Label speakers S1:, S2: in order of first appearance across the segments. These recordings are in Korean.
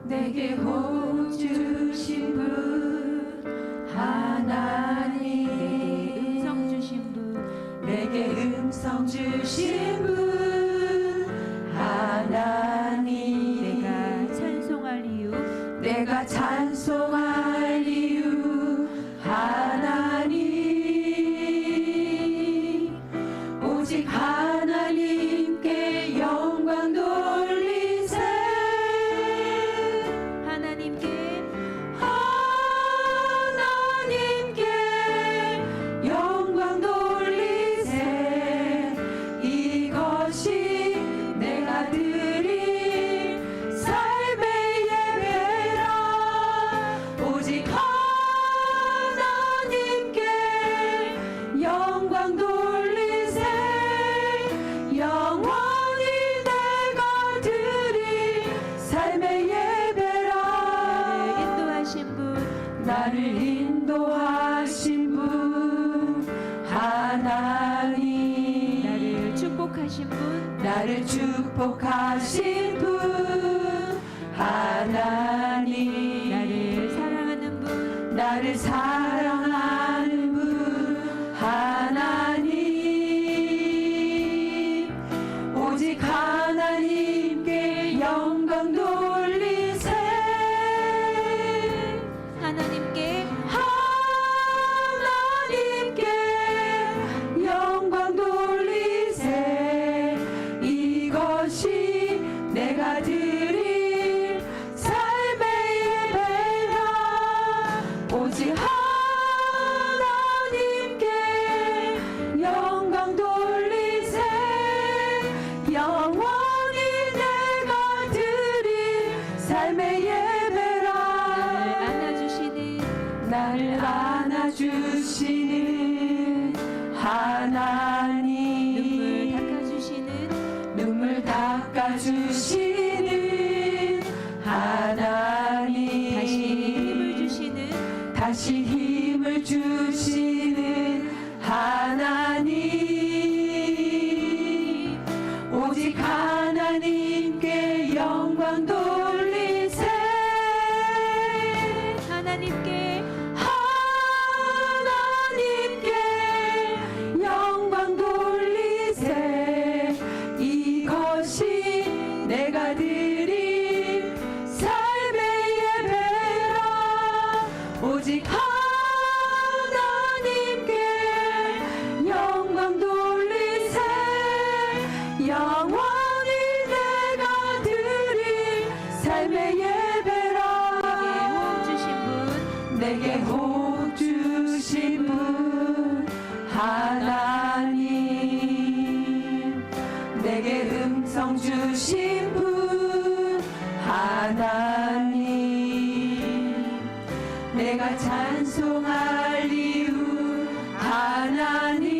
S1: 내게 복 주신 분 하나님,
S2: 음성 주신 분,
S1: 내게 음성 주신 분 하나님,
S2: 내가 찬송할 이유,
S1: 내가 찬송할 이유 하나님, 오직 하나님께 영광 돌리세.
S2: 하나님께
S1: 영광 돌리세. 이것이 내가 드릴 삶의 예배라. 오직 하나님께 영광 돌리세. 영원히 내가 드릴 삶의 예배라. 나를 인도하신 분 하나님,
S2: 나를 축복하신 분,
S1: 나를 축복하신 분 하나님,
S2: 나를 사랑하는 분,
S1: 나를 사랑하는 분 하나님, 오직 하나님께 영광 돌리세.
S2: 하나님께
S1: 영광 돌리세. 이것이 내가 드릴 삶의 예배라. 오직 하나님께 영광 돌리세. 영원히 내가 드릴 삶의 예배라. 나를 안아주시는 하나님, 눈물 닦아주시는 하나님, 다시 힘을 주시는 하나님, 오직 하나님께 영광 돌리세.
S2: 하나님께
S1: 영광 돌리세. 이것이 내가 드릴 삶의 예배라. 오직 하나님께 영광 돌리세. 영원히 내가 드릴 삶의 예배라. 내게 복 주신 분 하나님, 내게 음성 주신 분 하나님, 내가 찬송할 이유 하나님,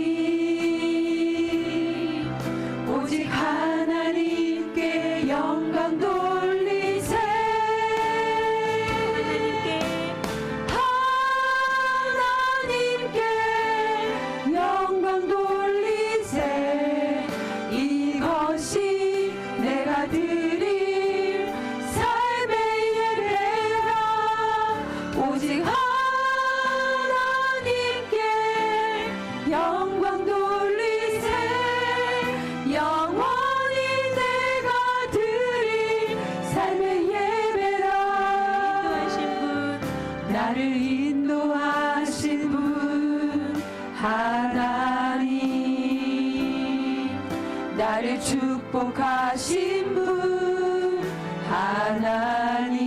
S1: 오직 하나님께 영광 돌리세. 영광 돌리세. 이것이 내가 드릴 삶의 예배라. 오직 하나님께 영광 돌리세. 영원히 내가 드릴 삶의 예배라. 나를 인도하신 분 하나님, 나를 축복하신 분 하나님,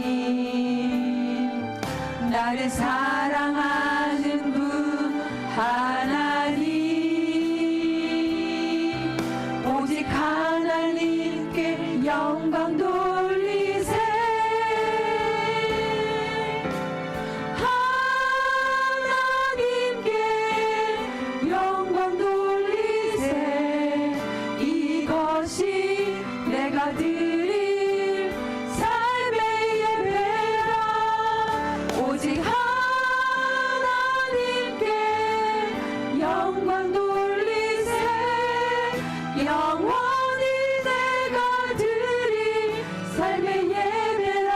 S1: 나를 사랑하는 분 하나님, 오직 하나님께 영광 돌리세. 영광 돌리세. 이것이 내가 드릴 삶의 예배라. 오직 하나님께 영광 돌리세. 영원히 내가 드릴 삶의 예배라.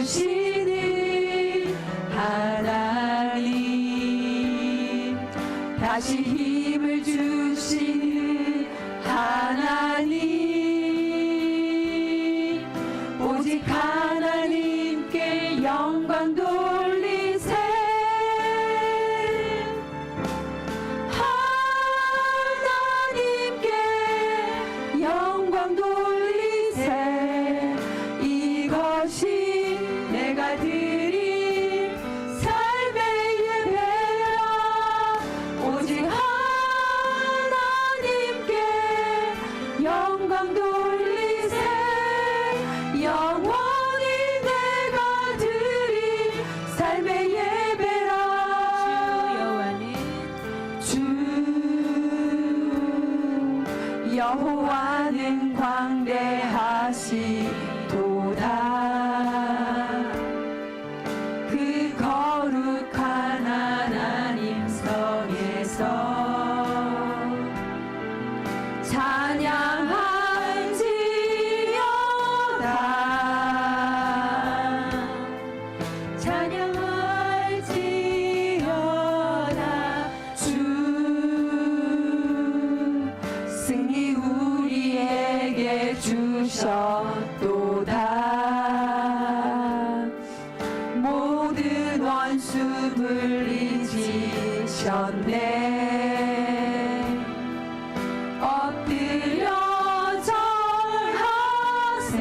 S1: 주시는 하나님, 다시 힘을 주시는 하나님, 오직 하나님께 영광 돌리세. 하나님께 영광 돌리세. 이것이 내가 드릴 삶의 예배라. 오직 하나님께 영광 돌리세. 영원히 내가 드릴 삶의 예배라. 주 여호와는 광대하시도다. 그 거룩한 하나님 성에서 찬양할지어다. 찬양할지어다. 주 승리 우리에게 주셨도다. 모든 원수 물리치셨네. 엎드려 절하세.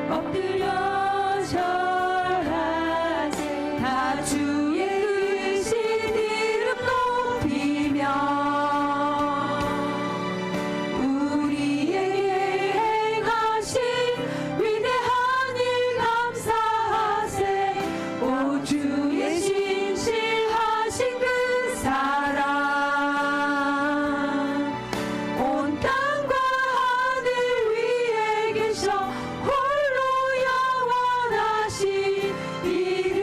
S1: 엎드려 절하세. 다 주의 크신 이름 높이며 우리에게 행하신 위대한 일 감사하세. 오 주의 신실하신 그 사랑, 온 땅과 하늘 위에 계셔 홀로 영원하신 이름.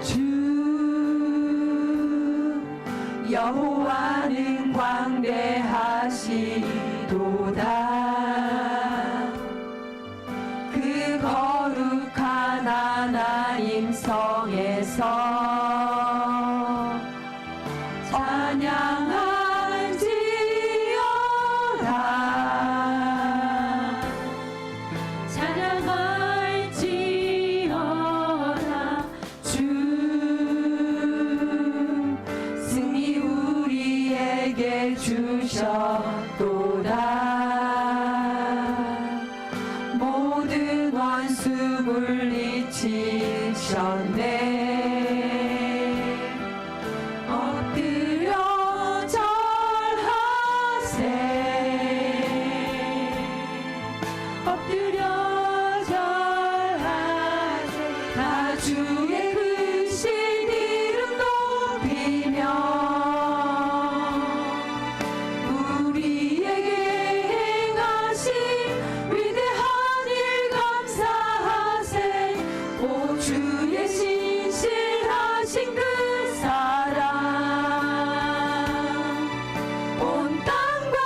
S1: 주 여호와는 광대하시도다. 그 거룩한 하나님 성에서 찬양할지어다. 찬양할지어다. 주 승리 우리에게 주셨도다. 모든 원수 물리치셨네. 엎드려 절하세. 엎드려 절하세. 다 주의 크신 이름 높이며 우리에게 행하신 위대한 일 감사하세. 오 주의 신실하신 그 사랑, 온 땅과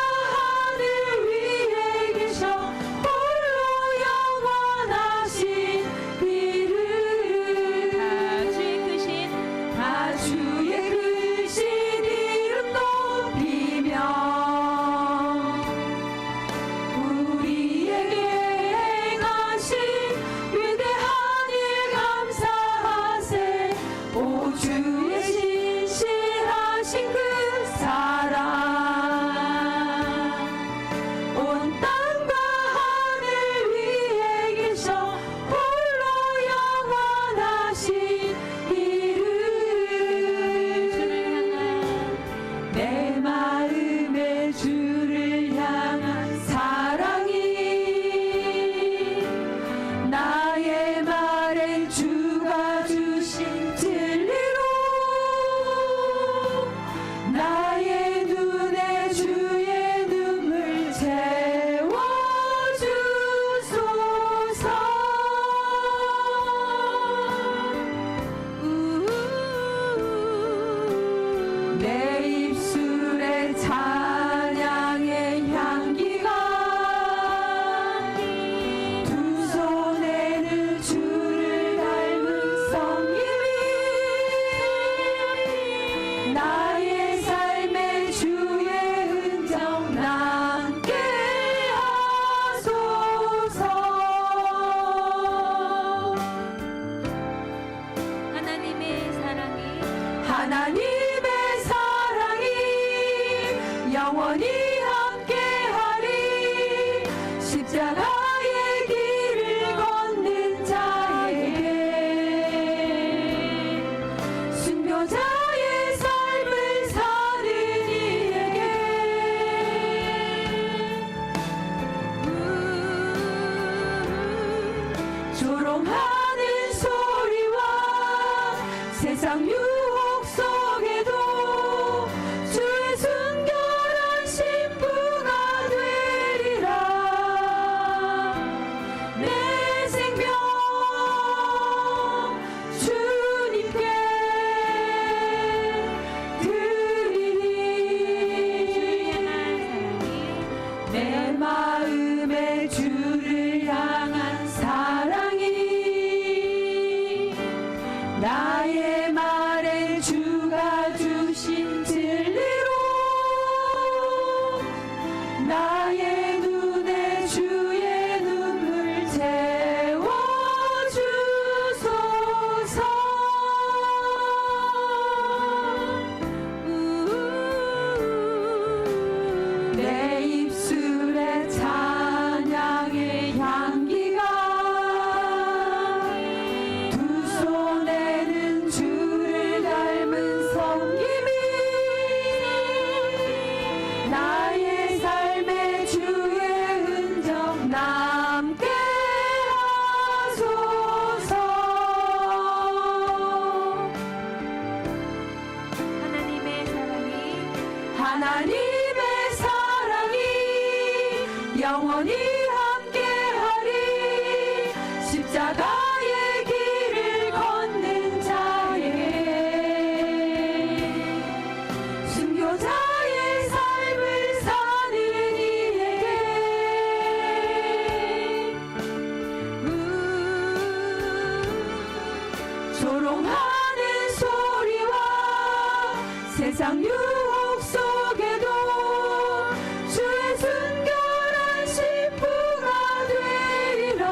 S1: 내 입술에 찬양의 향기가 두 손에는 주를 닮은 섬김이 나의 삶의 주의 흔적 남게 하소서. 하나님의 사랑이 영원히 함께하리. 십자가의 길을 걷는 자에게 순교자의 삶을 사는 이에게 조롱하는 소리와 세상 유혹 속에도 주의 순결한 신부가 되리라.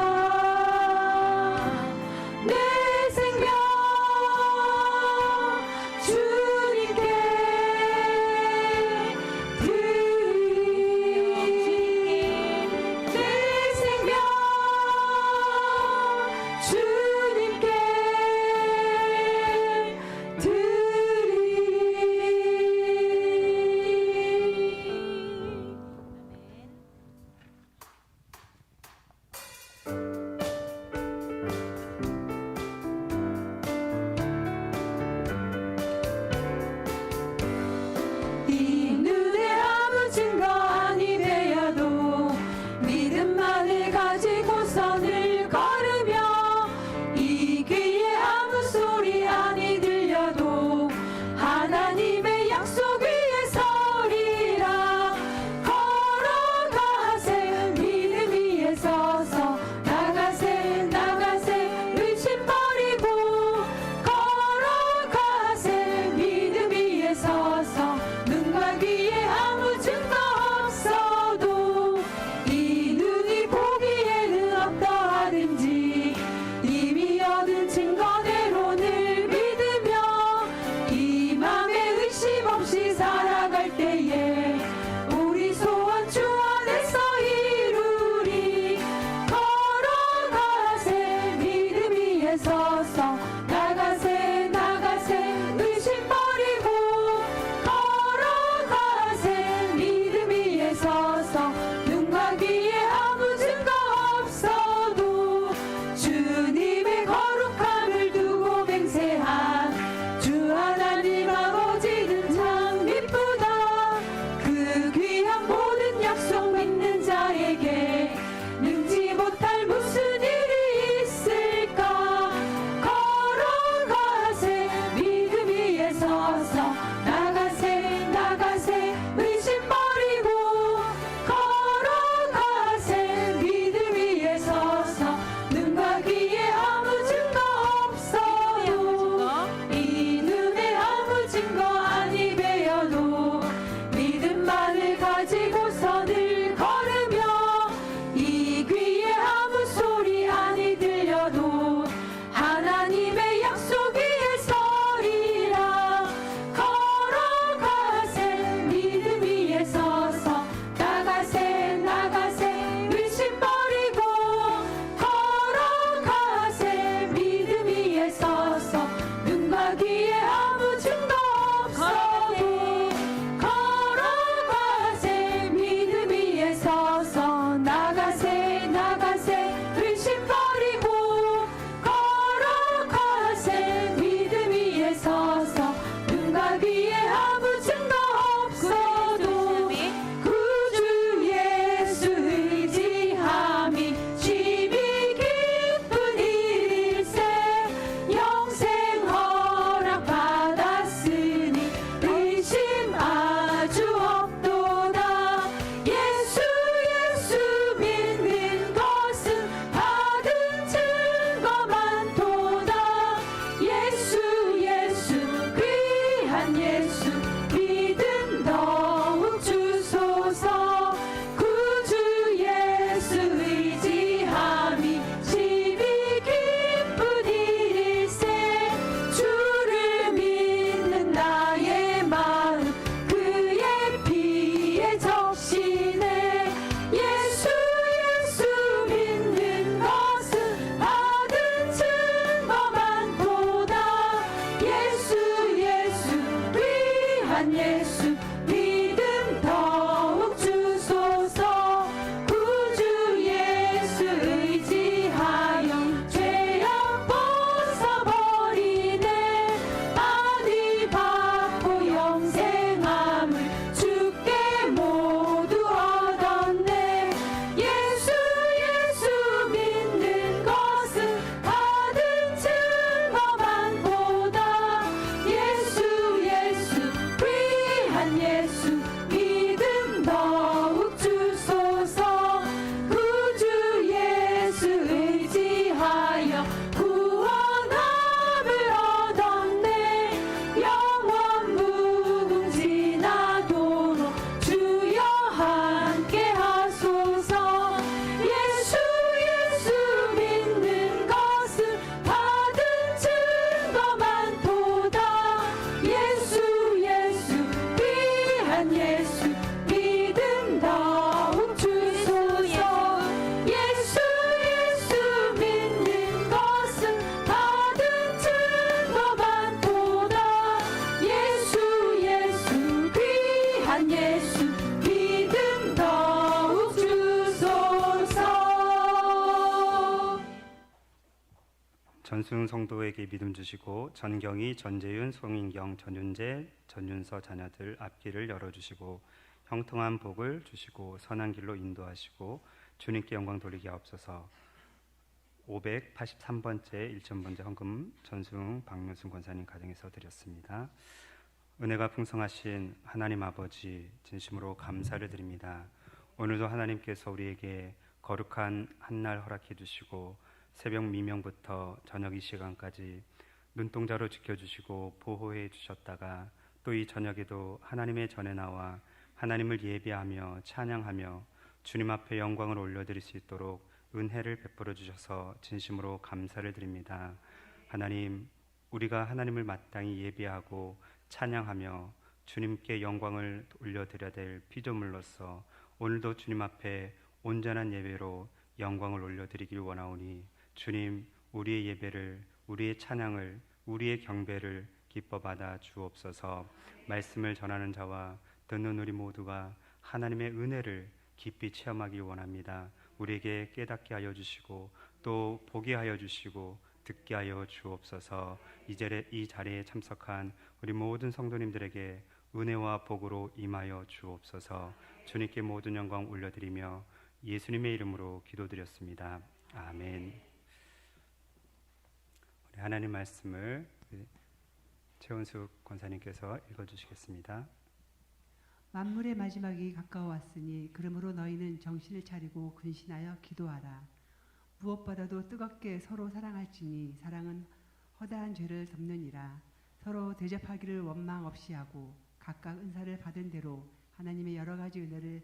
S3: 전승 성도에게 믿음 주시고 전경희, 전재윤, 송인경, 전윤재, 전윤서 자녀들 앞길을 열어주시고 형통한 복을 주시고 선한 길로 인도하시고 주님께 영광 돌리게 하옵소서. 583번째 1,000번째 헌금 전승 박명순 권사님 가정에서 드렸습니다. 은혜가 풍성하신 하나님 아버지, 진심으로 감사를 드립니다. 오늘도 하나님께서 우리에게 거룩한 한날 허락해 주시고 새벽 미명부터 저녁 이 시간까지 눈동자로 지켜주시고 보호해 주셨다가 또 이 저녁에도 하나님의 전에 나와 하나님을 예배하며 찬양하며 주님 앞에 영광을 올려드릴 수 있도록 은혜를 베풀어 주셔서 진심으로 감사를 드립니다. 하나님, 우리가 하나님을 마땅히 예배하고 찬양하며 주님께 영광을 올려드려야 될 피조물로서 오늘도 주님 앞에 온전한 예배로 영광을 올려드리길 원하오니 주님, 우리의 예배를, 우리의 찬양을, 우리의 경배를 기뻐 받아 주옵소서. 말씀을 전하는 자와 듣는 우리 모두가 하나님의 은혜를 깊이 체험하길 원합니다. 우리에게 깨닫게 하여 주시고 또 보게 하여 주시고 듣게 하여 주옵소서. 이 자리에 참석한 우리 모든 성도님들에게 은혜와 복으로 임하여 주옵소서. 주님께 모든 영광 올려드리며 예수님의 이름으로 기도드렸습니다. 아멘. 우리 하나님 말씀을 최은숙 권사님께서 읽어주시겠습니다.
S4: 만물의 마지막이 가까워왔으니 그러므로 너희는 정신을 차리고 근신하여 기도하라. 무엇보다도 뜨겁게 서로 사랑할지니 사랑은 허다한 죄를 덮느니라. 서로 대접하기를 원망 없이 하고 각각 은사를 받은 대로 하나님의 여러 가지 은혜를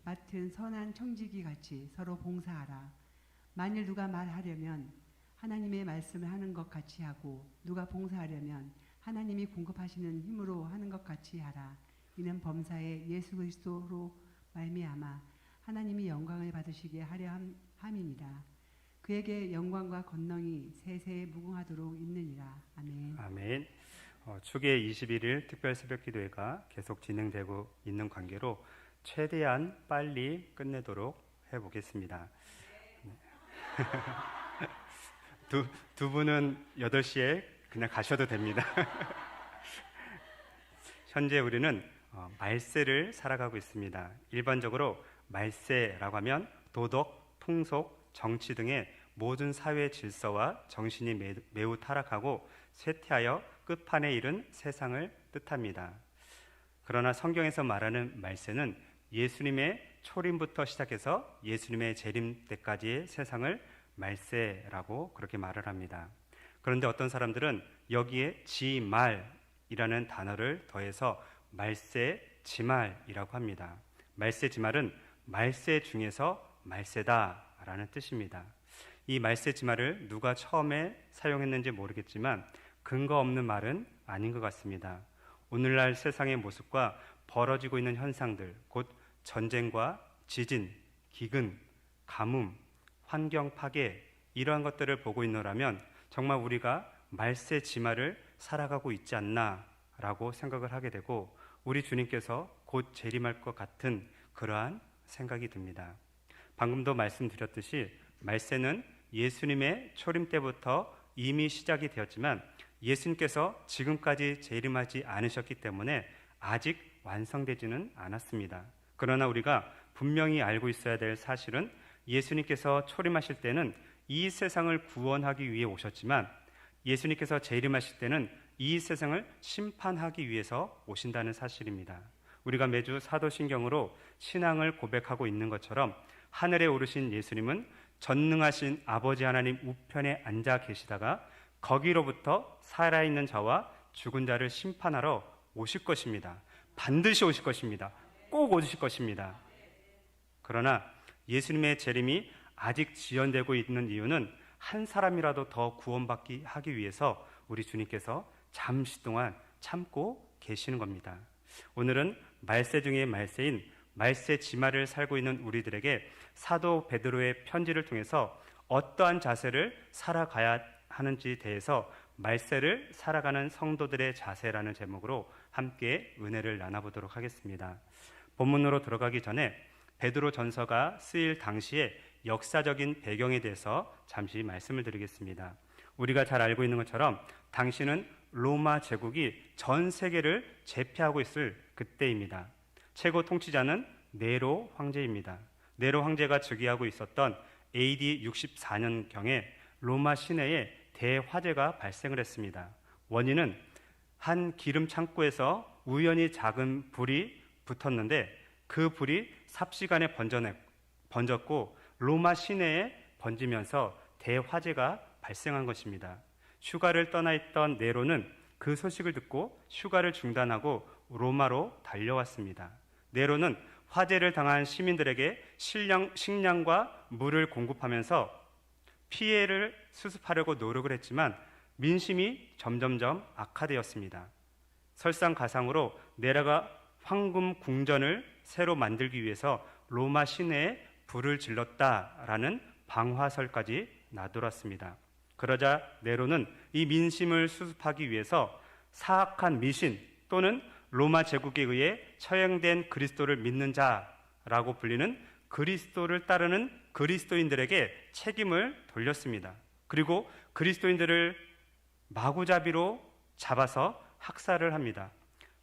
S4: 맡은 선한 청지기 같이 서로 봉사하라. 만일 누가 말하려면 하나님의 말씀을 하는 것 같이 하고 누가 봉사하려면 하나님이 공급하시는 힘으로 하는 것 같이 하라. 이는 범사에 예수 그리스도로 말미암아 하나님이 영광을 받으시게 하려 함이니라. 그에게 영광과 권능이 세세에 무궁하도록 있느니라. 아멘.
S3: 아멘. 축의 21일 특별 새벽기도회가 계속 진행되고 있는 관계로 최대한 빨리 끝내도록 해보겠습니다. 두 분은 8시에 그냥 가셔도 됩니다. 현재 우리는 말세를 살아가고 있습니다. 일반적으로 말세라고 하면 도덕, 풍속, 정치 등의 모든 사회 질서와 정신이 매우 타락하고 쇠퇴하여 끝판에 이른 세상을 뜻합니다. 그러나 성경에서 말하는 말세는 예수님의 초림부터 시작해서 예수님의 재림 때까지의 세상을 말세라고 그렇게 말을 합니다. 그런데 어떤 사람들은 여기에 지말이라는 단어를 더해서 말세지말이라고 합니다. 말세지말은 말세 중에서 말세다라는 뜻입니다. 이 말세지말을 누가 처음에 사용했는지 모르겠지만 근거 없는 말은 아닌 것 같습니다. 오늘날 세상의 모습과 벌어지고 있는 현상들, 곧 전쟁과 지진, 기근, 가뭄, 환경 파괴, 이러한 것들을 보고 있노라면 정말 우리가 말세지말을 살아가고 있지 않나라고 생각을 하게 되고 우리 주님께서 곧 재림할 것 같은 그러한 생각이 듭니다. 방금도 말씀드렸듯이 말세는 예수님의 초림 때부터 이미 시작이 되었지만 예수님께서 지금까지 재림하지 않으셨기 때문에 아직 완성되지는 않았습니다. 그러나 우리가 분명히 알고 있어야 될 사실은 예수님께서 초림하실 때는 이 세상을 구원하기 위해 오셨지만 예수님께서 재림하실 때는 이 세상을 심판하기 위해서 오신다는 사실입니다. 우리가 매주 사도신경으로 신앙을 고백하고 있는 것처럼 하늘에 오르신 예수님은 전능하신 아버지 하나님 우편에 앉아 계시다가 거기로부터 살아있는 자와 죽은 자를 심판하러 오실 것입니다. 반드시 오실 것입니다. 꼭 오실 것입니다. 그러나 예수님의 재림이 아직 지연되고 있는 이유는 한 사람이라도 더 구원받기 하기 위해서 우리 주님께서 잠시 동안 참고 계시는 겁니다. 오늘은 말세 중의 말세인 말세지말을 살고 있는 우리들에게 사도 베드로의 편지를 통해서 어떠한 자세를 살아가야 하는지 대해서 말세를 살아가는 성도들의 자세라는 제목으로 함께 은혜를 나눠보도록 하겠습니다. 본문으로 들어가기 전에 베드로 전서가 쓰일 당시의 역사적인 배경에 대해서 잠시 말씀을 드리겠습니다. 우리가 잘 알고 있는 것처럼 당시는 로마 제국이 전 세계를 제패하고 있을 그때입니다. 최고 통치자는 네로 황제입니다. 네로 황제가 즉위하고 있었던 AD 64년경에 로마 시내에 대화재가 발생을 했습니다. 원인은 한 기름 창고에서 우연히 작은 불이 붙었는데 그 불이 삽시간에 번졌고 로마 시내에 번지면서 대화재가 발생한 것입니다. 휴가를 떠나 있던 네로는 그 소식을 듣고 휴가를 중단하고 로마로 달려왔습니다. 네로는 화재를 당한 시민들에게 식량과 물을 공급하면서 피해를 수습하려고 노력을 했지만 민심이 점점점 악화되었습니다. 설상가상으로 네로가 황금 궁전을 새로 만들기 위해서 로마 시내에 불을 질렀다라는 방화설까지 나돌았습니다. 그러자 네로는 이 민심을 수습하기 위해서 사악한 미신 또는 로마 제국에 의해 처형된 그리스도를 믿는 자라고 불리는 그리스도를 따르는 그리스도인들에게 책임을 돌렸습니다. 그리고 그리스도인들을 마구잡이로 잡아서 학살을 합니다.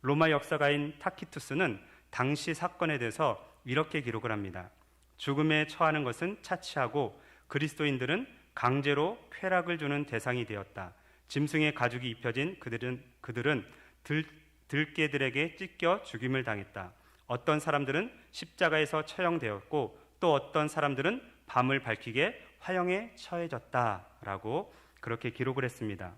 S3: 로마 역사가인 타키투스는 당시 사건에 대해서 이렇게 기록을 합니다. 죽음에 처하는 것은 차치하고 그리스도인들은 강제로 쾌락을 주는 대상이 되었다. 짐승의 가죽이 입혀진 그들은 들개들에게 찢겨 죽임을 당했다. 어떤 사람들은 십자가에서 처형되었고 또 어떤 사람들은 밤을 밝히게 화형에 처해졌다라고 그렇게 기록을 했습니다.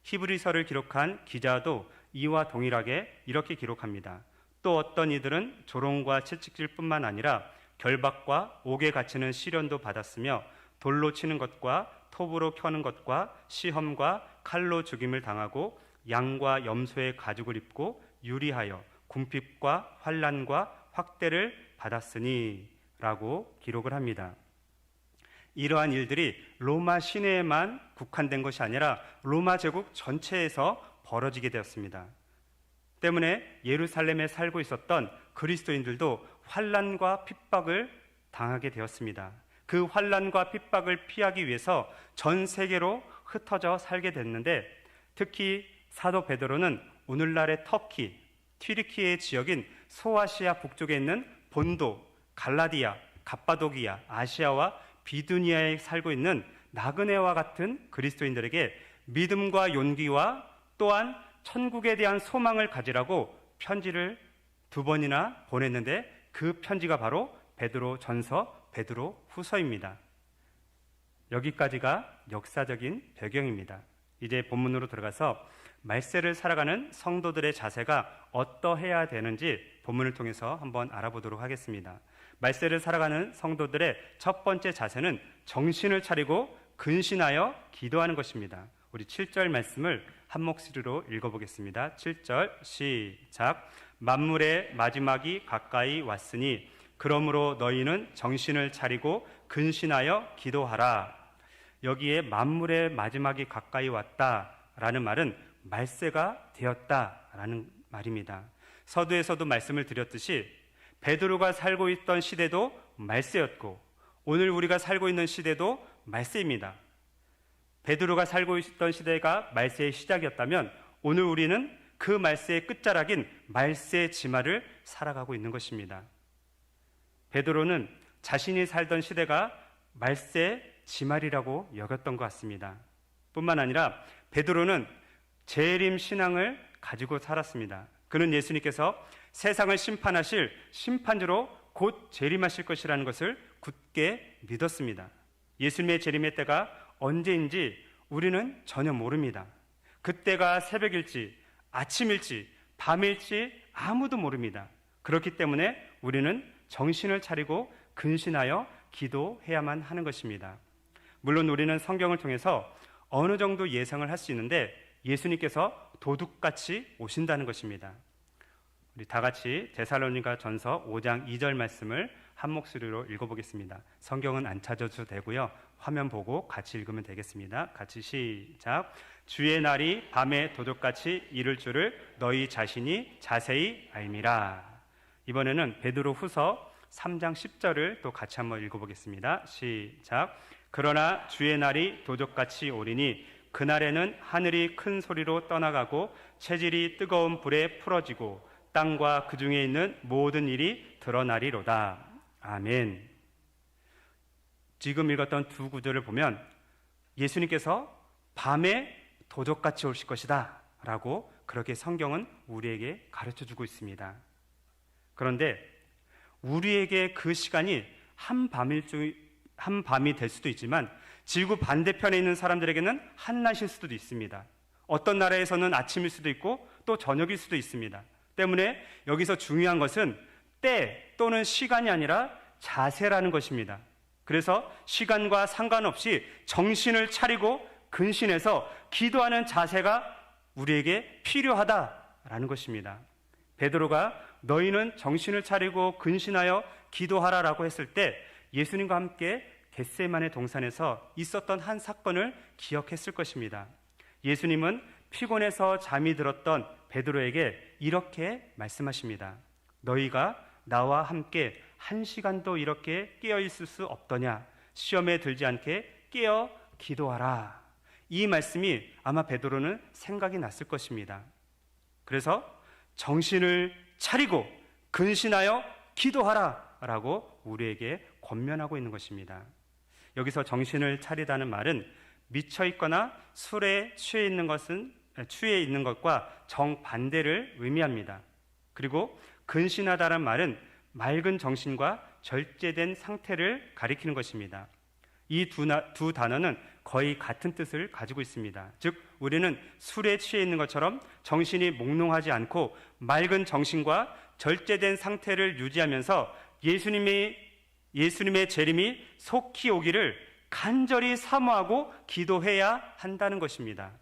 S3: 히브리서를 기록한 기자도 이와 동일하게 이렇게 기록합니다. 또 어떤 이들은 조롱과 채찍질뿐만 아니라 결박과 옥에 갇히는 시련도 받았으며 돌로 치는 것과 톱으로 켜는 것과 시험과 칼로 죽임을 당하고 양과 염소의 가죽을 입고 유리하여 궁핍과 환난과 확대를 받았으니 라고 기록을 합니다. 이러한 일들이 로마 시내에만 국한된 것이 아니라 로마 제국 전체에서 벌어지게 되었습니다. 때문에 예루살렘에 살고 있었던 그리스도인들도 환난과 핍박을 당하게 되었습니다. 그 환난과 핍박을 피하기 위해서 전 세계로 흩어져 살게 됐는데 특히 사도 베드로는 오늘날의 터키, 튀르키예 지역인 소아시아 북쪽에 있는 본도, 갈라디아, 갑바도기아, 아시아와 비두니아에 살고 있는 나그네와 같은 그리스도인들에게 믿음과 용기와 또한 천국에 대한 소망을 가지라고 편지를 2번이나 보냈는데 그 편지가 바로 베드로 전서, 베드로 후서입니다. 여기까지가 역사적인 배경입니다. 이제 본문으로 들어가서 말세를 살아가는 성도들의 자세가 어떠해야 되는지 본문을 통해서 한번 알아보도록 하겠습니다. 말세를 살아가는 성도들의 첫 번째 자세는 정신을 차리고 근신하여 기도하는 것입니다. 우리 7절 말씀을 한 목소리로 읽어보겠습니다. 7절 시작. 만물의 마지막이 가까이 왔으니 그러므로 너희는 정신을 차리고 근신하여 기도하라. 여기에 만물의 마지막이 가까이 왔다라는 말은 말세가 되었다라는 말입니다. 서두에서도 말씀을 드렸듯이 베드로가 살고 있던 시대도 말세였고 오늘 우리가 살고 있는 시대도 말세입니다. 베드로가 살고 있던 시대가 말세의 시작이었다면 오늘 우리는 그 말세의 끝자락인 말세 지마를 살아가고 있는 것입니다. 베드로는 자신이 살던 시대가 말세 지말이라고 여겼던 것 같습니다. 뿐만 아니라 베드로는 재림 신앙을 가지고 살았습니다. 그는 예수님께서 세상을 심판하실 심판주로 곧 재림하실 것이라는 것을 굳게 믿었습니다. 예수님의 재림의 때가 언제인지 우리는 전혀 모릅니다. 그때가 새벽일지 아침일지 밤일지 아무도 모릅니다. 그렇기 때문에 우리는 정신을 차리고 근신하여 기도해야만 하는 것입니다. 물론 우리는 성경을 통해서 어느 정도 예상을 할 수 있는데 예수님께서 도둑같이 오신다는 것입니다. 우리 다 같이 데살로니가 전서 5장 2절 말씀을 한 목소리로 읽어보겠습니다. 성경은 안 찾아도 되고요. 화면 보고 같이 읽으면 되겠습니다. 같이 시작. 주의 날이 밤에 도둑같이 이를 줄을 너희 자신이 자세히 알미라. 이번에는 베드로 후서 3장 10절을 또 같이 한번 읽어보겠습니다. 시작. 그러나 주의 날이 도적같이 오리니 그날에는 하늘이 큰 소리로 떠나가고 체질이 뜨거운 불에 풀어지고 땅과 그 중에 있는 모든 일이 드러나리로다. 아멘. 지금 읽었던 두 구절을 보면 예수님께서 밤에 도적같이 오실 것이다 라고 그렇게 성경은 우리에게 가르쳐주고 있습니다. 그런데 우리에게 그 시간이 한밤이 될 수도 있지만 지구 반대편에 있는 사람들에게는 한낮일 수도 있습니다. 어떤 나라에서는 아침일 수도 있고 또 저녁일 수도 있습니다. 때문에 여기서 중요한 것은 때 또는 시간이 아니라 자세라는 것입니다. 그래서 시간과 상관없이 정신을 차리고 근신해서 기도하는 자세가 우리에게 필요하다라는 것입니다. 베드로가 너희는 정신을 차리고 근신하여 기도하라라고 했을 때 예수님과 함께 겟세마네 동산에서 있었던 한 사건을 기억했을 것입니다. 예수님은 피곤해서 잠이 들었던 베드로에게 이렇게 말씀하십니다. 너희가 나와 함께 1시간도 이렇게 깨어 있을 수 없더냐? 시험에 들지 않게 깨어 기도하라. 이 말씀이 아마 베드로는 생각이 났을 것입니다. 그래서 정신을 차리고 근신하여 기도하라 라고 우리에게 권면하고 있는 것입니다. 여기서 정신을 차리다는 말은 미쳐 있거나 술에 취해 있는 것과 정반대를 의미합니다. 그리고 근신하다란 말은 맑은 정신과 절제된 상태를 가리키는 것입니다. 이 두 단어는 거의 같은 뜻을 가지고 있습니다. 즉 우리는 술에 취해 있는 것처럼 정신이 몽롱하지 않고 맑은 정신과 절제된 상태를 유지하면서 예수님의 재림이 속히 오기를 간절히 사모하고 기도해야 한다는 것입니다.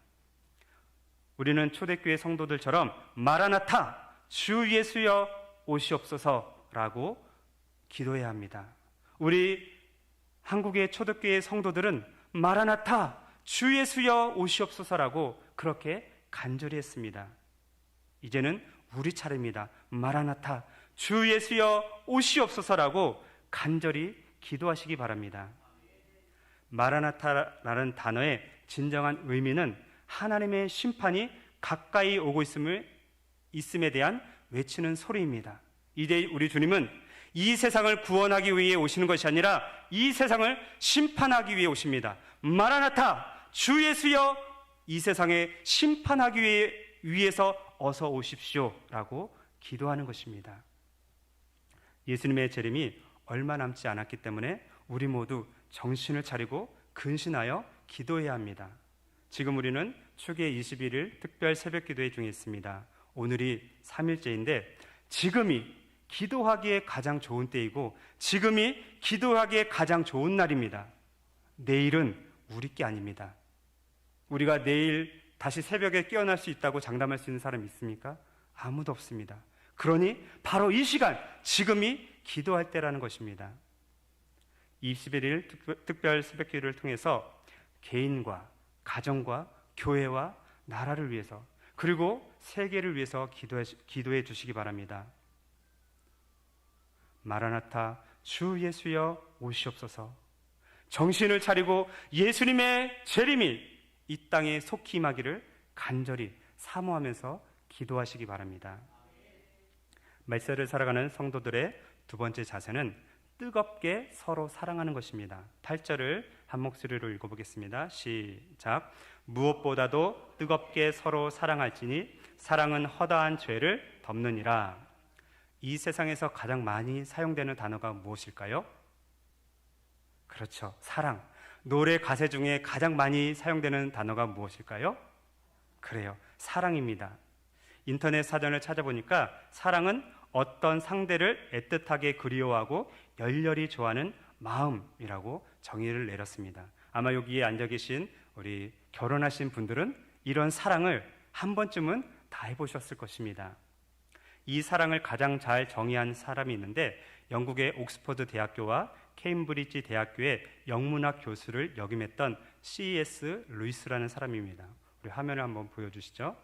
S3: 우리는 초대교회 성도들처럼 마라나타 주 예수여 오시옵소서라고 기도해야 합니다. 우리 한국의 초대교회 성도들은 마라나타 주 예수여 오시옵소서라고 그렇게 간절히 했습니다. 이제는 우리 차례입니다. 마라나타 주 예수여 오시옵소서라고 간절히 기도하시기 바랍니다. 마라나타라는 단어의 진정한 의미는 하나님의 심판이 가까이 오고 있음에 대한 외치는 소리입니다. 이제 우리 주님은 이 세상을 구원하기 위해 오시는 것이 아니라 이 세상을 심판하기 위해 오십니다. 마라나타 주 예수여 이 세상에 심판하기 위해서 어서 오십시오 라고 기도하는 것입니다. 예수님의 재림이 얼마 남지 않았기 때문에 우리 모두 정신을 차리고 근신하여 기도해야 합니다. 지금 우리는 초계 21일 특별 새벽 기도회 중에 있습니다. 오늘이 3일째인데 지금이 기도하기에 가장 좋은 때이고 지금이 기도하기에 가장 좋은 날입니다. 내일은 우리 게 아닙니다. 우리가 내일 다시 새벽에 깨어날 수 있다고 장담할 수 있는 사람 있습니까? 아무도 없습니다. 그러니 바로 이 시간, 지금이 기도할 때라는 것입니다. 21일 특별 새벽기도를 통해서 개인과 가정과 교회와 나라를 위해서 그리고 세계를 위해서 기도해 주시기 바랍니다. 마라나타 주 예수여 오시옵소서. 정신을 차리고 예수님의 재림이 이 땅에 속히 임하기를 간절히 사모하면서 기도하시기 바랍니다. 말세를 살아가는 성도들의 두 번째 자세는 뜨겁게 서로 사랑하는 것입니다. 8절을 한 목소리로 읽어보겠습니다. 시작. 무엇보다도 뜨겁게 서로 사랑할지니 사랑은 허다한 죄를 덮느니라. 이 세상에서 가장 많이 사용되는 단어가 무엇일까요? 그렇죠. 사랑. 노래 가사 중에 가장 많이 사용되는 단어가 무엇일까요? 그래요. 사랑입니다. 인터넷 사전을 찾아보니까 사랑은 어떤 상대를 애틋하게 그리워하고 열렬히 좋아하는 마음이라고 정의를 내렸습니다. 아마 여기에 앉아 계신 우리 결혼하신 분들은 이런 사랑을 한 번쯤은 다 해보셨을 것입니다. 이 사랑을 가장 잘 정의한 사람이 있는데 영국의 옥스퍼드 대학교와 케임브리지 대학교의 영문학 교수를 역임했던 C.S. 루이스라는 사람입니다. 우리 화면을 한번 보여주시죠.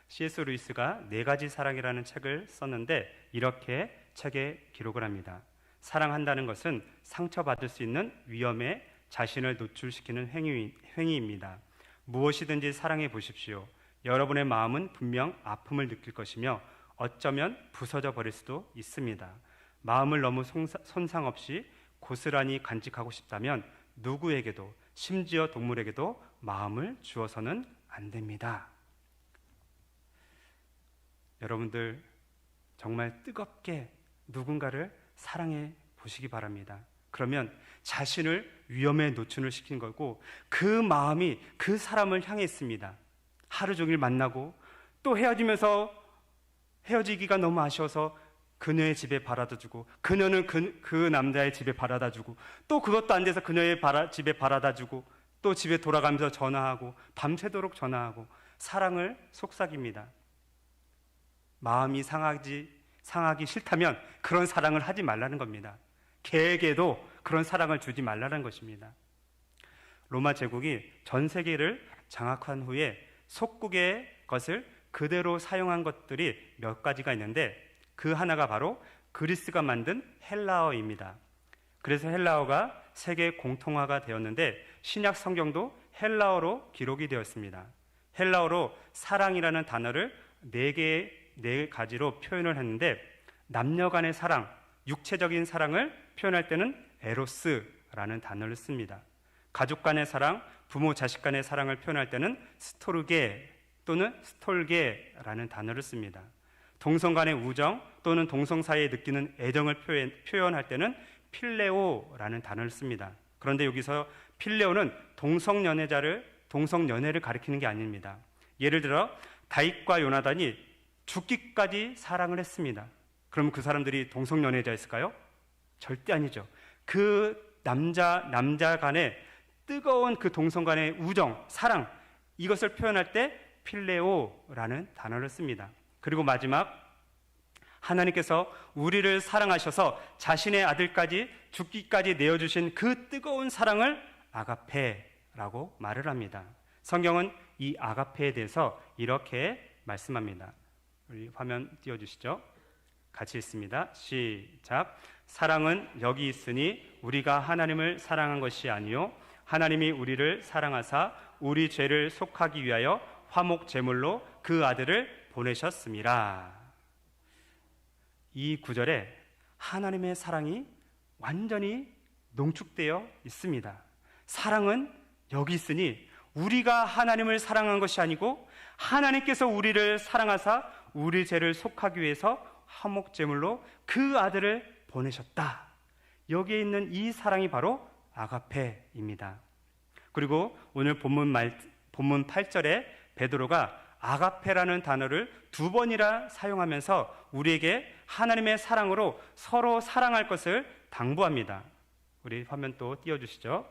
S3: C.S. 루이스가 4가지 사랑이라는 책을 썼는데 이렇게 책에 기록을 합니다. 사랑한다는 것은 상처받을 수 있는 위험에 자신을 노출시키는 행위입니다. 무엇이든지 사랑해 보십시오. 여러분의 마음은 분명 아픔을 느낄 것이며 어쩌면 부서져 버릴 수도 있습니다. 마음을 너무 손상 없이 고스란히 간직하고 싶다면 누구에게도, 심지어 동물에게도 마음을 주어서는 안 됩니다. 여러분들 정말 뜨겁게 누군가를 사랑해 보시기 바랍니다. 그러면 자신을 위험에 노출시키는 거고 그 마음이 그 사람을 향해 있습니다. 하루 종일 만나고 또 헤어지기가 너무 아쉬워서 그녀의 집에 바라다 주고 그녀는 그 남자의 집에 바라다 주고 또 그것도 안 돼서 그녀의 집에 바라다 주고 또 집에 돌아가면서 전화하고 밤새도록 전화하고 사랑을 속삭입니다. 마음이 상하기 싫다면 그런 사랑을 하지 말라는 겁니다. 개에게도 그런 사랑을 주지 말라는 것입니다. 로마 제국이 전 세계를 장악한 후에 속국의 것을 그대로 사용한 것들이 몇 가지가 있는데 그 하나가 바로 그리스가 만든 헬라어입니다. 그래서 헬라어가 세계 공통화가 되었는데 신약 성경도 헬라어로 기록이 되었습니다. 헬라어로 사랑이라는 단어를 네 가지로 표현을 했는데 남녀 간의 사랑, 육체적인 사랑을 표현할 때는 에로스라는 단어를 씁니다. 가족 간의 사랑, 부모 자식 간의 사랑을 표현할 때는 스토르게 또는 스톨게라는 단어를 씁니다. 동성 간의 우정 또는 동성 사이에 느끼는 애정을 표현할 때는 필레오라는 단어를 씁니다. 그런데 여기서 필레오는 동성연애를 가리키는 게 아닙니다. 예를 들어 다윗과 요나단이 죽기까지 사랑을 했습니다. 그럼 그 사람들이 동성연애자였을까요? 절대 아니죠. 그 남자 간의 뜨거운 그 동성 간의 우정, 사랑, 이것을 표현할 때 필레오라는 단어를 씁니다. 그리고 마지막, 하나님께서 우리를 사랑하셔서 자신의 아들까지 죽기까지 내어주신 그 뜨거운 사랑을 아가페라고 말을 합니다. 성경은 이 아가페에 대해서 이렇게 말씀합니다. 우리 화면 띄워주시죠. 같이 읽습니다. 시작. 사랑은 여기 있으니 우리가 하나님을 사랑한 것이 아니요 하나님이 우리를 사랑하사 우리 죄를 속하기 위하여 화목 제물로 그 아들을 보내셨습니다. 이 구절에 하나님의 사랑이 완전히 농축되어 있습니다. 사랑은 여기 있으니 우리가 하나님을 사랑한 것이 아니고 하나님께서 우리를 사랑하사 우리 죄를 속하기 위해서 화목 제물로 그 아들을 보내셨다. 여기에 있는 이 사랑이 바로 아가페입니다. 그리고 오늘 본문 8절에 베드로가 아가페라는 단어를 2번이나 사용하면서 우리에게 하나님의 사랑으로 서로 사랑할 것을 당부합니다. 우리 화면 또 띄워주시죠.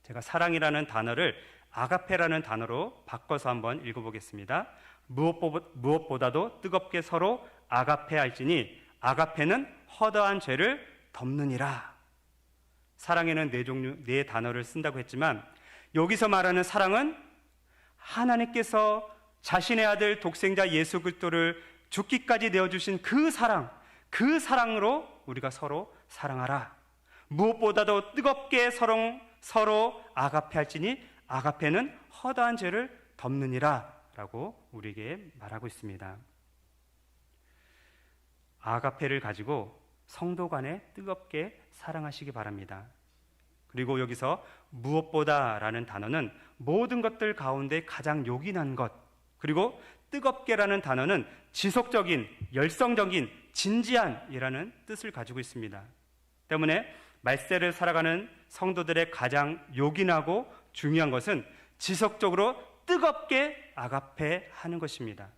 S3: 제가 사랑이라는 단어를 아가페라는 단어로 바꿔서 한번 읽어보겠습니다. 무엇보다도 뜨겁게 서로 아가페할지니 아가페는 허다한 죄를 덮느니라. 사랑에는 네 단어를 쓴다고 했지만 여기서 말하는 사랑은 하나님께서 자신의 아들 독생자 예수 그리스도를 죽기까지 내어주신 그 사랑으로 우리가 서로 사랑하라. 무엇보다도 뜨겁게 서로 아가페할지니 아가페는 허다한 죄를 덮느니라 라고 우리에게 말하고 있습니다. 아가페를 가지고 성도 간에 뜨겁게 사랑하시기 바랍니다. 그리고 여기서 무엇보다라는 단어는 모든 것들 가운데 가장 요긴한 것, 그리고 뜨겁게라는 단어는 지속적인, 열성적인, 진지한이라는 뜻을 가지고 있습니다. 때문에 말세를 살아가는 성도들의 가장 요긴하고 중요한 것은 지속적으로 뜨겁게 아가페 하는 것입니다.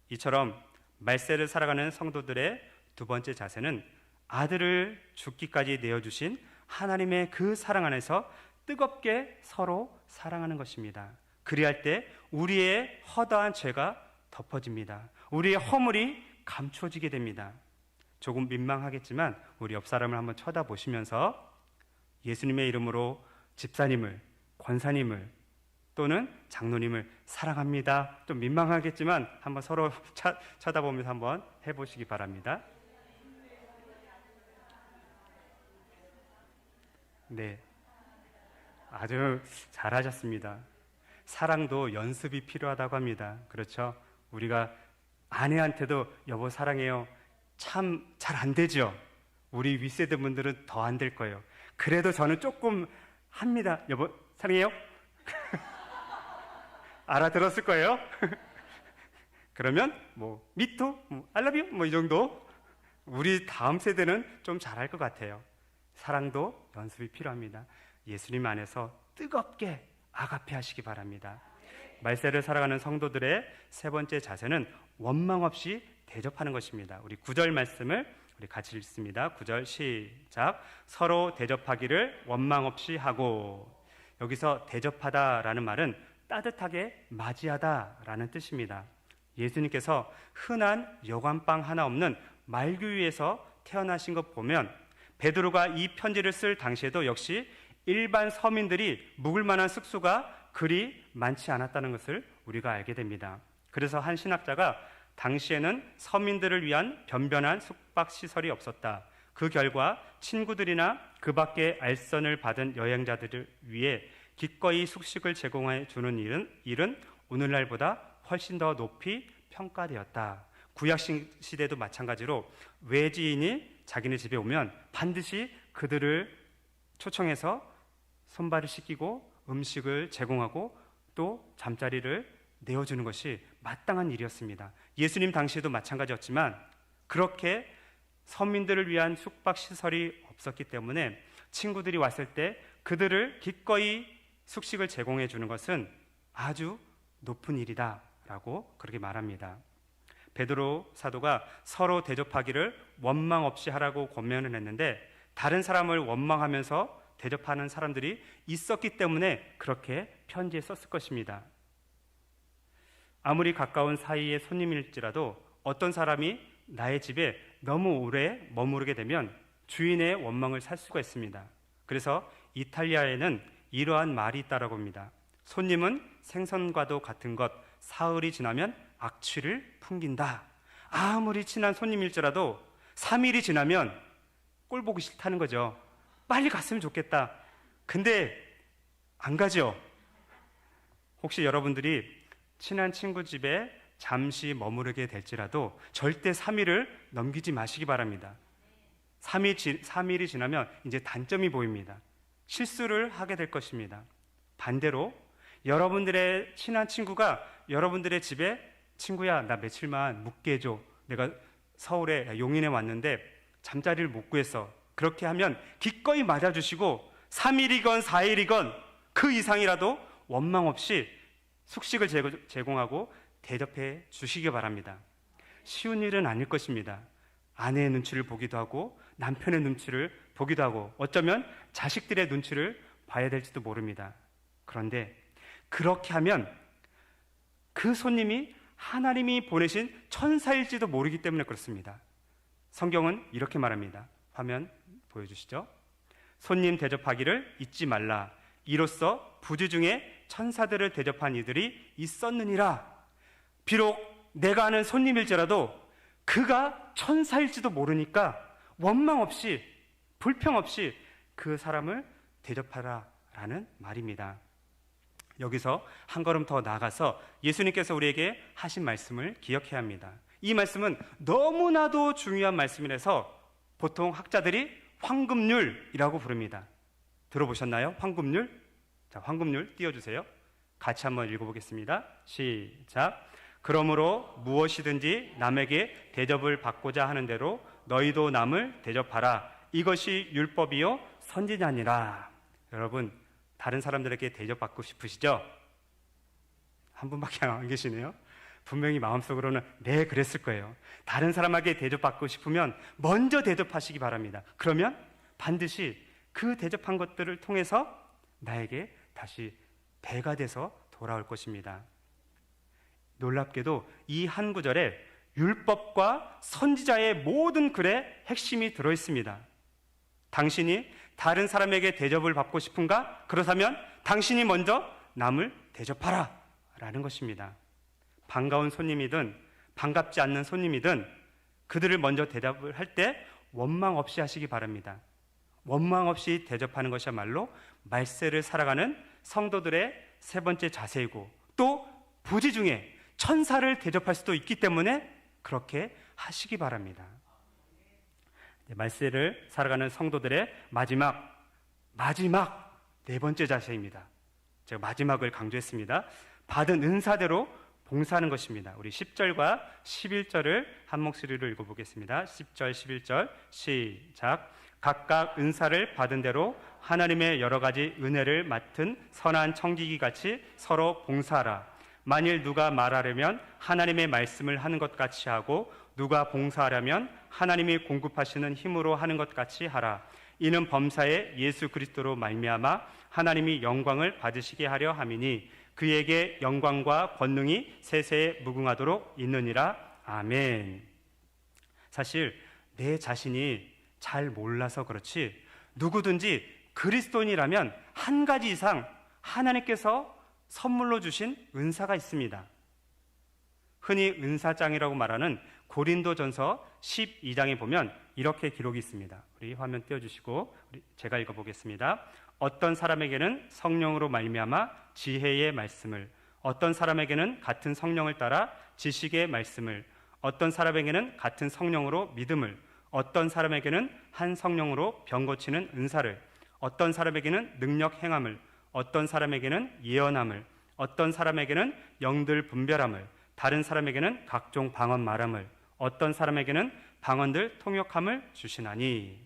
S3: 이처럼 말세를 살아가는 성도들의 두 번째 자세는 아들을 죽기까지 내어주신 하나님의 그 사랑 안에서 뜨겁게 서로 사랑하는 것입니다. 그리할 때 우리의 허다한 죄가 덮어집니다. 우리의 허물이 감춰지게 됩니다. 조금 민망하겠지만 우리 옆 사람을 한번 쳐다보시면서 예수님의 이름으로 집사님을, 권사님을 또는 장로님을 사랑합니다. 좀 민망하겠지만 한번 서로 쳐다보면서 한번 해보시기 바랍니다. 네, 아주 잘하셨습니다. 사랑도 연습이 필요하다고 합니다. 그렇죠? 우리가 아내한테도 여보 사랑해요. 참 잘 안 되죠? 우리 윗세대 분들은 더 안 될 거예요. 그래도 저는 조금 합니다. 여보 사랑해요? 알아들었을 거예요. 그러면 뭐 미투, I love you 뭐 이 정도. 우리 다음 세대는 좀 잘할 것 같아요. 사랑도 연습이 필요합니다. 예수님 안에서 뜨겁게 아가페 하시기 바랍니다. 말세를 살아가는 성도들의 세 번째 자세는 원망 없이 대접하는 것입니다. 우리 9절 말씀을 우리 같이 읽습니다. 9절 시작. 서로 대접하기를 원망 없이 하고. 여기서 대접하다라는 말은 따뜻하게 맞이하다라는 뜻입니다. 예수님께서 흔한 여관방 하나 없는 말교유에서 태어나신 것 보면 베드로가 이 편지를 쓸 당시에도 역시 일반 서민들이 묵을 만한 숙소가 그리 많지 않았다는 것을 우리가 알게 됩니다. 그래서 한 신학자가 당시에는 서민들을 위한 변변한 숙박시설이 없었다. 그 결과 친구들이나 그 밖에 알선을 받은 여행자들을 위해 기꺼이 숙식을 제공해 주는 일은 오늘날보다 훨씬 더 높이 평가되었다. 구약 시대도 마찬가지로 외지인이 자기네 집에 오면 반드시 그들을 초청해서 손발을 씻기고 음식을 제공하고 또 잠자리를 내어주는 것이 마땅한 일이었습니다. 예수님 당시에도 마찬가지였지만 그렇게 서민들을 위한 숙박시설이 없었기 때문에 친구들이 왔을 때 그들을 기꺼이 숙식을 제공해 주는 것은 아주 높은 일이다 라고 그렇게 말합니다. 베드로 사도가 서로 대접하기를 원망 없이 하라고 권면을 했는데 다른 사람을 원망하면서 대접하는 사람들이 있었기 때문에 그렇게 편지에 썼을 것입니다. 아무리 가까운 사이의 손님일지라도 어떤 사람이 나의 집에 너무 오래 머무르게 되면 주인의 원망을 살 수가 있습니다. 그래서 이탈리아에는 이러한 말이 있다라고 합니다. 손님은 생선과도 같은 것, 사흘이 지나면 악취를 풍긴다. 아무리 친한 손님일지라도 3일이 지나면 꼴 보기 싫다는 거죠. 빨리 갔으면 좋겠다. 근데 안 가죠. 혹시 여러분들이 친한 친구 집에 잠시 머무르게 될지라도 절대 3일을 넘기지 마시기 바랍니다. 3일이 지나면 이제 단점이 보입니다. 실수를 하게 될 것입니다. 반대로 여러분들의 친한 친구가 여러분들의 집에 친구야 나 며칠만 묵게 해줘. 내가 서울에 용인에 왔는데 잠자리를 못 구했어. 그렇게 하면 기꺼이 맞아주시고 3일이건 4일이건 그 이상이라도 원망 없이 숙식을 제공하고 대접해 주시기 바랍니다. 쉬운 일은 아닐 것입니다. 아내의 눈치를 보기도 하고 남편의 눈치를 보기도 하고 어쩌면 자식들의 눈치를 봐야 될지도 모릅니다. 그런데 그렇게 하면 그 손님이 하나님이 보내신 천사일지도 모르기 때문에 그렇습니다. 성경은 이렇게 말합니다. 화면 보여주시죠. 손님 대접하기를 잊지 말라. 이로써 부지 중에 천사들을 대접한 이들이 있었느니라. 비록 내가 아는 손님일지라도 그가 천사일지도 모르니까 원망 없이 불평 없이 그 사람을 대접하라라는 말입니다. 여기서 한 걸음 더 나아가서 예수님께서 우리에게 하신 말씀을 기억해야 합니다. 이 말씀은 너무나도 중요한 말씀이라서 보통 학자들이 황금률이라고 부릅니다. 들어보셨나요? 황금률? 자, 황금률 띄워주세요. 같이 한번 읽어보겠습니다. 시작. 그러므로 무엇이든지 남에게 대접을 받고자 하는 대로 너희도 남을 대접하라. 이것이 율법이요 선지자니라. 여러분, 다른 사람들에게 대접받고 싶으시죠? 한 분밖에 안 계시네요. 분명히 마음속으로는 네, 그랬을 거예요. 다른 사람에게 대접받고 싶으면 먼저 대접하시기 바랍니다. 그러면 반드시 그 대접한 것들을 통해서 나에게 다시 배가 돼서 돌아올 것입니다. 놀랍게도 이 한 구절에 율법과 선지자의 모든 글의 핵심이 들어있습니다. 당신이 다른 사람에게 대접을 받고 싶은가? 그렇다면 당신이 먼저 남을 대접하라 라는 것입니다. 반가운 손님이든 반갑지 않는 손님이든 그들을 먼저 대접을 할 때 원망 없이 하시기 바랍니다. 원망 없이 대접하는 것이야말로 말세를 살아가는 성도들의 세 번째 자세이고 또 부지 중에 천사를 대접할 수도 있기 때문에 그렇게 하시기 바랍니다. 말세를 살아가는 성도들의 마지막 네 번째 자세입니다. 제가 마지막을 강조했습니다. 받은 은사대로 봉사하는 것입니다. 우리 10절과 11절을 한 목소리로 읽어보겠습니다. 10절, 11절 시작. 각각 은사를 받은 대로 하나님의 여러 가지 은혜를 맡은 선한 청지기 같이 서로 봉사하라. 만일 누가 말하려면 하나님의 말씀을 하는 것 같이 하고 누가 봉사하려면 하나님이 공급하시는 힘으로 하는 것 같이 하라. 이는 범사에 예수 그리스도로 말미암아 하나님이 영광을 받으시게 하려 함이니 그에게 영광과 권능이 세세에 무궁하도록 있느니라. 아멘. 사실 내 자신이 잘 몰라서 그렇지 누구든지 그리스도인이라면 한 가지 이상 하나님께서 선물로 주신 은사가 있습니다. 흔히 은사장이라고 말하는 고린도전서 12장에 보면 이렇게 기록이 있습니다. 우리 화면 띄워주시고 제가 읽어보겠습니다. 어떤 사람에게는 성령으로 말미암아 지혜의 말씀을, 어떤 사람에게는 같은 성령을 따라 지식의 말씀을, 어떤 사람에게는 같은 성령으로 믿음을, 어떤 사람에게는 한 성령으로 병 고치는 은사를, 어떤 사람에게는 능력 행함을, 어떤 사람에게는 예언함을, 어떤 사람에게는 영들 분별함을, 다른 사람에게는 각종 방언 말함을, 어떤 사람에게는 방언들 통역함을 주시나니.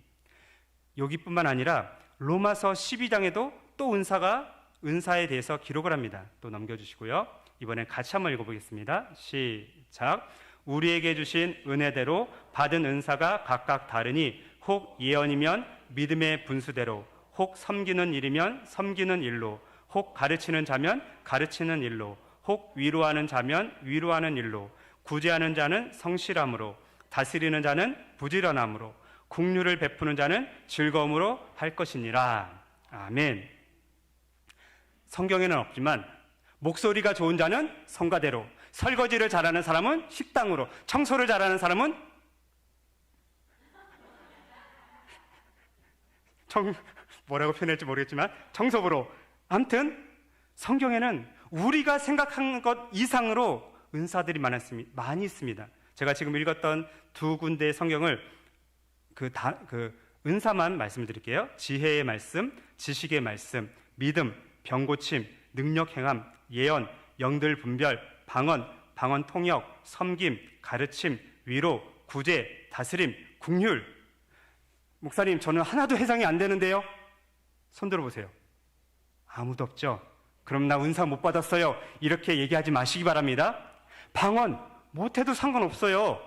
S3: 여기뿐만 아니라 로마서 12장에도 또 은사에 대해서 기록을 합니다. 또 넘겨주시고요. 이번엔 같이 한번 읽어보겠습니다. 시작. 우리에게 주신 은혜대로 받은 은사가 각각 다르니 혹 예언이면 믿음의 분수대로, 혹 섬기는 일이면 섬기는 일로, 혹 가르치는 자면 가르치는 일로, 혹 위로하는 자면 위로하는 일로, 구제하는 자는 성실함으로, 다스리는 자는 부지런함으로, 긍휼을 베푸는 자는 즐거움으로 할 것이니라. 아멘. 성경에는 없지만 목소리가 좋은 자는 성가대로, 설거지를 잘하는 사람은 식당으로, 청소를 잘하는 사람은 뭐라고 표현할지 모르겠지만 청소부로. 아무튼 성경에는 우리가 생각한 것 이상으로 은사들이 많이 있습니다. 제가 지금 읽었던 두 군데의 성경을 은사만 말씀드릴게요. 지혜의 말씀, 지식의 말씀, 믿음, 병고침, 능력 행함, 예언, 영들 분별, 방언 통역, 섬김, 가르침, 위로, 구제, 다스림, 긍휼. 목사님, 저는 하나도 해당이 안 되는데요. 손 들어보세요. 아무도 없죠? 그럼 나 은사 못 받았어요, 이렇게 얘기하지 마시기 바랍니다. 방언 못해도 상관없어요.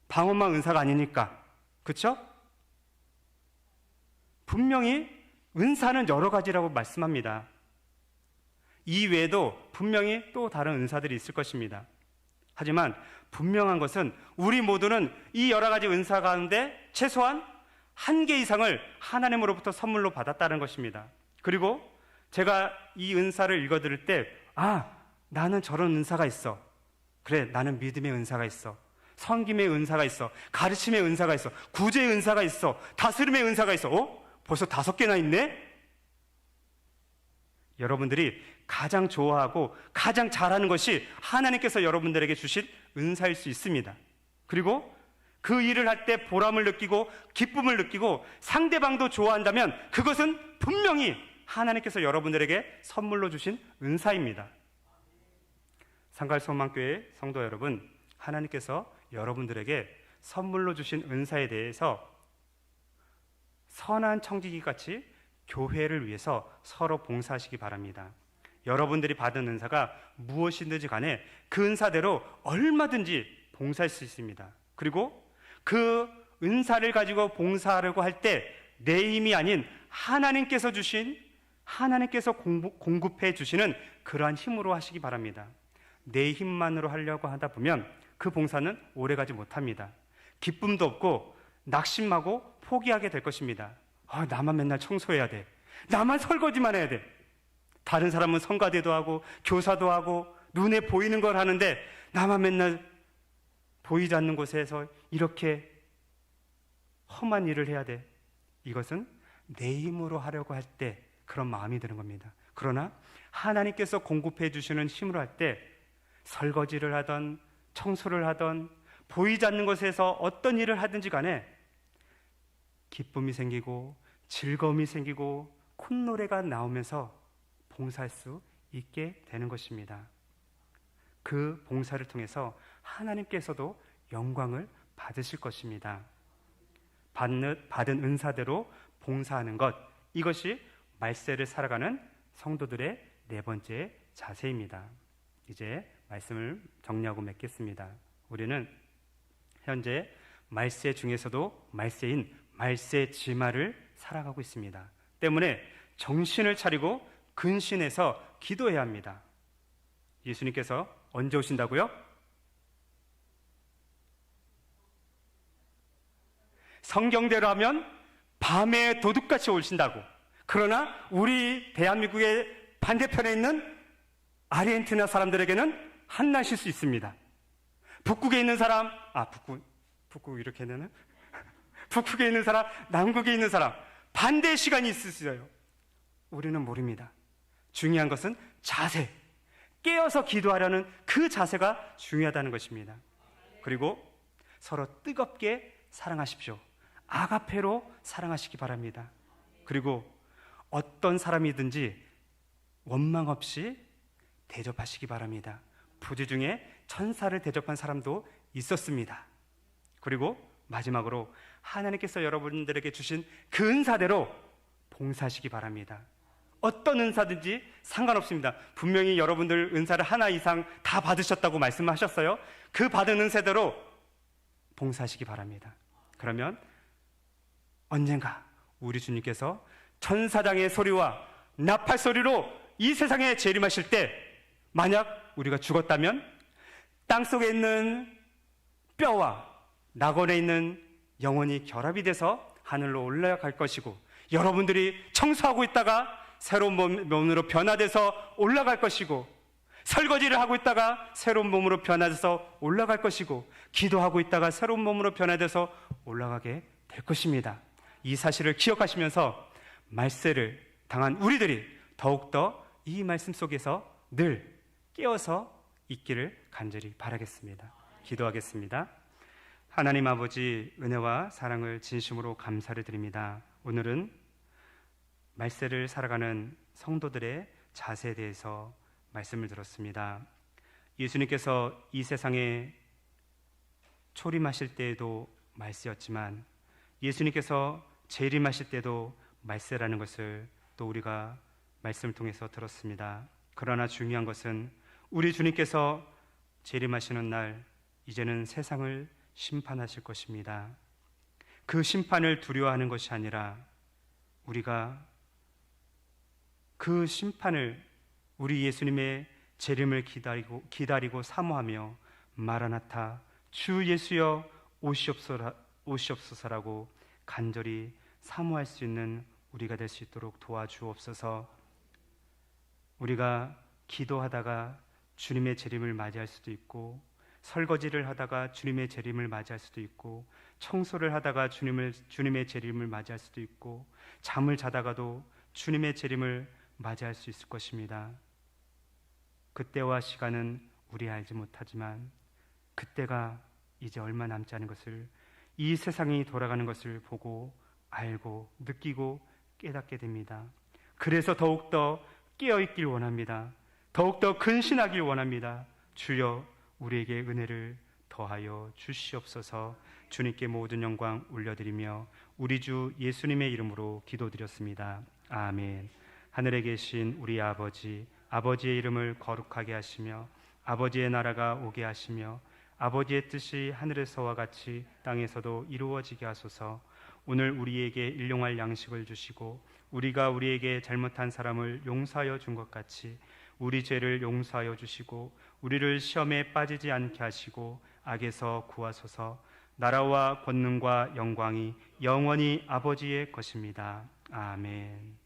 S3: 방언만 은사가 아니니까. 그렇죠? 분명히 은사는 여러 가지라고 말씀합니다. 이 외에도 분명히 또 다른 은사들이 있을 것입니다. 하지만 분명한 것은 우리 모두는 이 여러 가지 은사 가운데 최소한 한 개 이상을 하나님으로부터 선물로 받았다는 것입니다. 그리고 제가 이 은사를 읽어드릴 때, 나는 저런 은사가 있어. 그래, 나는 믿음의 은사가 있어. 섬김의 은사가 있어. 가르침의 은사가 있어. 구제의 은사가 있어. 다스림의 은사가 있어. 벌써 5개나 있네? 여러분들이 가장 좋아하고 가장 잘하는 것이 하나님께서 여러분들에게 주신 은사일 수 있습니다. 그리고 그 일을 할 때 보람을 느끼고 기쁨을 느끼고 상대방도 좋아한다면 그것은 분명히 하나님께서 여러분들에게 선물로 주신 은사입니다. 상갈소망교회 성도 여러분, 하나님께서 여러분들에게 선물로 주신 은사에 대해서 선한 청지기같이 교회를 위해서 서로 봉사하시기 바랍니다. 여러분들이 받은 은사가 무엇이든지 간에 그 은사대로 얼마든지 봉사할 수 있습니다. 그리고 그 은사를 가지고 봉사하려고 할 때 내 힘이 아닌 하나님께서 공급해 주시는 그러한 힘으로 하시기 바랍니다. 내 힘만으로 하려고 하다 보면 그 봉사는 오래가지 못합니다. 기쁨도 없고 낙심하고 포기하게 될 것입니다. 나만 맨날 청소해야 돼. 나만 설거지만 해야 돼. 다른 사람은 성가대도 하고 교사도 하고 눈에 보이는 걸 하는데 나만 맨날 보이지 않는 곳에서 이렇게 험한 일을 해야 돼. 이것은 내 힘으로 하려고 할 때 그런 마음이 드는 겁니다. 그러나 하나님께서 공급해 주시는 힘으로 할 때 설거지를 하던 청소를 하던 보이지 않는 곳에서 어떤 일을 하든지 간에 기쁨이 생기고 즐거움이 생기고 콧노래가 나오면서 봉사할 수 있게 되는 것입니다. 그 봉사를 통해서 하나님께서도 영광을 받으실 것입니다. 받은 은사대로 봉사하는 것, 이것이 말세를 살아가는 성도들의 네 번째 자세입니다. 이제 말씀을 정리하고 맺겠습니다. 우리는 현재 말세 중에서도 말세인 말세지마를 살아가고 있습니다. 때문에 정신을 차리고 근신해서 기도해야 합니다. 예수님께서 언제 오신다고요? 성경대로 하면 밤에 도둑같이 오신다고. 그러나 우리 대한민국의 반대편에 있는 아르헨티나 사람들에게는 한낮일 수 있습니다. 북극에 있는 사람, 북극 이렇게 되는? 북극에 있는 사람, 남극에 있는 사람, 반대의 시간이 있을 수 있어요. 우리는 모릅니다. 중요한 것은 자세, 깨어서 기도하려는 그 자세가 중요하다는 것입니다. 그리고 서로 뜨겁게 사랑하십시오. 아가페로 사랑하시기 바랍니다. 그리고 어떤 사람이든지 원망 없이 대접하시기 바랍니다. 부지 중에 천사를 대접한 사람도 있었습니다. 그리고 마지막으로 하나님께서 여러분들에게 주신 그 은사대로 봉사하시기 바랍니다. 어떤 은사든지 상관없습니다. 분명히 여러분들 은사를 하나 이상 다 받으셨다고 말씀하셨어요. 그 받은 은사대로 봉사하시기 바랍니다. 그러면 언젠가 우리 주님께서 천사장의 소리와 나팔 소리로 이 세상에 재림하실 때, 만약 우리가 죽었다면 땅속에 있는 뼈와 낙원에 있는 영혼이 결합이 돼서 하늘로 올라갈 것이고, 여러분들이 청소하고 있다가 새로운 몸으로 변화돼서 올라갈 것이고, 설거지를 하고 있다가 새로운 몸으로 변화돼서 올라갈 것이고, 기도하고 있다가 새로운 몸으로 변화돼서 올라가게 될 것입니다. 이 사실을 기억하시면서 말세를 당한 우리들이 더욱더 이 말씀 속에서 늘 깨어서 있기를 간절히 바라겠습니다. 기도하겠습니다. 하나님 아버지, 은혜와 사랑을 진심으로 감사를 드립니다. 오늘은 말세를 살아가는 성도들의 자세에 대해서 말씀을 들었습니다. 예수님께서 이 세상에 초림하실 때에도 말세였지만 예수님께서 재림하실 때도 말세라는 것을 또 우리가 말씀을 통해서 들었습니다. 그러나 중요한 것은 우리 주님께서 재림하시는 날 이제는 세상을 심판하실 것입니다. 그 심판을 두려워하는 것이 아니라 우리가 그 심판을, 우리 예수님의 재림을 기다리고 사모하며 마라나타 주 예수여 오시옵소서라고 간절히 사모할 수 있는 우리가 될 수 있도록 도와주옵소서. 우리가 기도하다가 주님의 재림을 맞이할 수도 있고, 설거지를 하다가 주님의 재림을 맞이할 수도 있고, 청소를 하다가 주님의 재림을 맞이할 수도 있고, 잠을 자다가도 주님의 재림을 맞이할 수 있을 것입니다. 그때와 시간은 우리 알지 못하지만 그때가 이제 얼마 남지 않은 것을, 이 세상이 돌아가는 것을 보고 알고 느끼고 깨닫게 됩니다. 그래서 더욱더 깨어있길 원합니다. 더욱더 근신하길 원합니다. 주여 우리에게 은혜를 더하여 주시옵소서. 주님께 모든 영광 올려드리며 우리 주 예수님의 이름으로 기도드렸습니다. 아멘. 하늘에 계신 우리 아버지, 아버지의 이름을 거룩하게 하시며 아버지의 나라가 오게 하시며 아버지의 뜻이 하늘에서와 같이 땅에서도 이루어지게 하소서. 오늘 우리에게 일용할 양식을 주시고 우리가 우리에게 잘못한 사람을 용서하여 준 것 같이 우리 죄를 용서하여 주시고 우리를 시험에 빠지지 않게 하시고 악에서 구하소서. 나라와 권능과 영광이 영원히 아버지의 것입니다. 아멘.